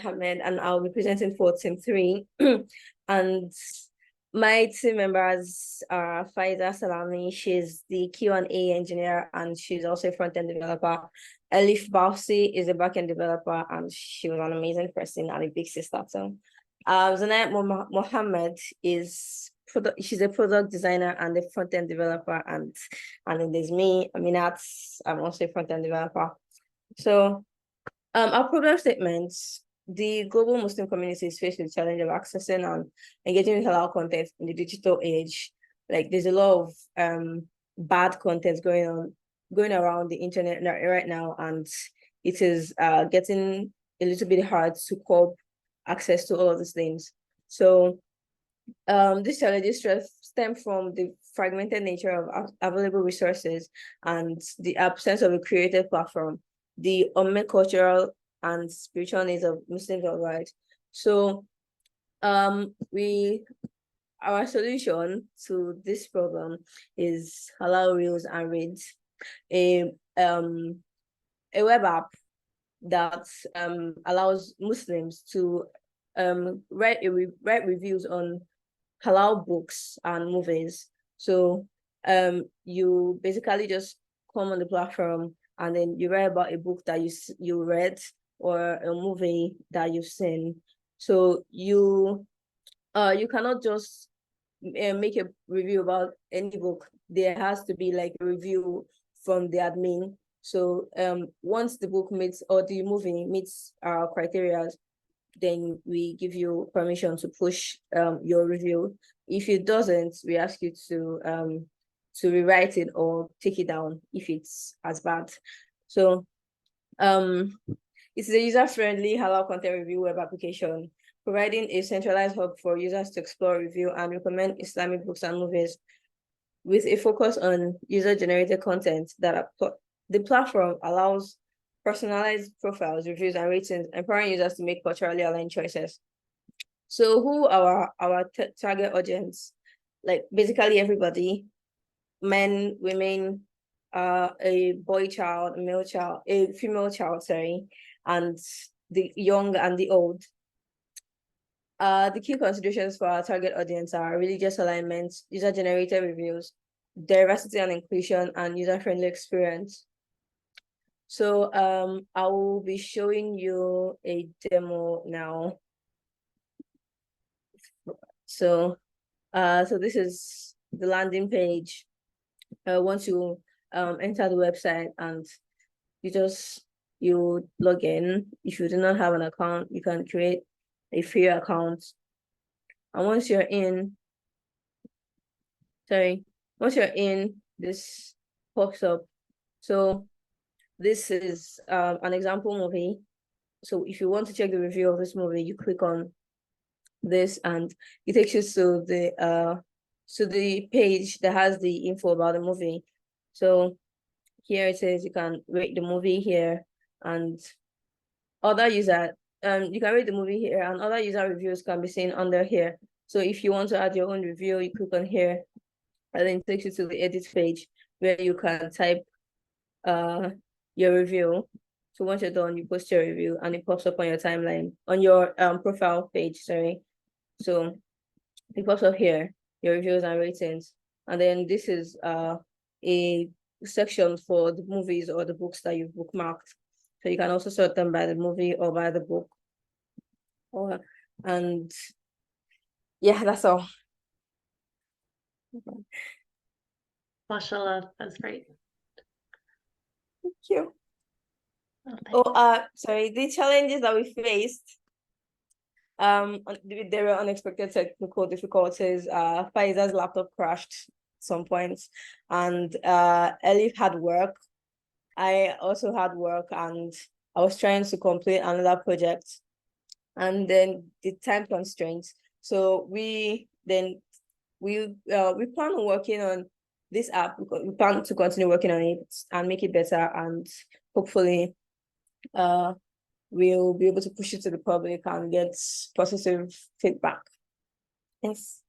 Ahmed, and I'll be presenting for Team 3. And my team members are Faiza Salami, she's the Q&A engineer, and she's also a front-end developer. Elif Bausi is a back-end developer, and she was an amazing person and a big sister. So Zanaya Mohammed she's a product designer and a front-end developer, and then there's me, Aminat, I'm also a front-end developer. So our program statements: the global Muslim community is faced with the challenge of accessing and engaging with halal content in the digital age. Like, there's a lot of bad content going around the internet right now, and it is getting a little bit hard to cope access to all of these things. So these challenges stem from the fragmented nature of available resources and the absence of a creative platform, the unmet cultural and spiritual needs of Muslims worldwide. So our solution to this problem is Halal Reels and Reads, a web app that allows Muslims to write reviews on halal books and movies. So you basically just come on the platform and then you write about a book that you read or a movie that you've seen. So you cannot just make a review about any book. There has to be like a review from the admin. So once the book meets or the movie meets our criteria, then we give you permission to push your review. If it doesn't, we ask you to rewrite it or take it down if it's as bad. So it's a user-friendly halal content review web application, providing a centralized hub for users to explore, review, and recommend Islamic books and movies with a focus on user-generated content. The platform allows personalized profiles, reviews, and ratings, empowering users to make culturally aligned choices. So who are our target audience? Like, basically everybody: men, women, a boy child, a male child, a female child, sorry, and the young and the old. The key considerations for our target audience are religious alignment, user-generated reviews, diversity and inclusion, and user-friendly experience. So I will be showing you a demo now. So this is the landing page. Once you enter the website and you log in. If you do not have an account, you can create a free account. And once you're in, this pops up. So this is an example movie. So if you want to check the review of this movie, you click on this and it takes you to the page that has the info about the movie. So here it says you can rate the movie here, and other user you can rate the movie here, and other user reviews can be seen under here. So if you want to add your own review, you click on here, and then it takes you to the edit page where you can type your review. So once you're done, you post your review and it pops up on your timeline, on your profile page, sorry. So it pops up here, your reviews and ratings. And then this is a section for the movies or the books that you've bookmarked. So you can also sort them by the movie or by the book. And yeah, that's all. Mashallah, that's great. Thank you. Oh, sorry, the challenges that we faced, there were unexpected technical difficulties. Faiza's laptop crashed at some points, and Elif had work. I also had work, and I was trying to complete another project, and then the time constraints. So we plan on working on this app. We plan to continue working on it and make it better, and hopefully we'll be able to push it to the public and get positive feedback. Yes.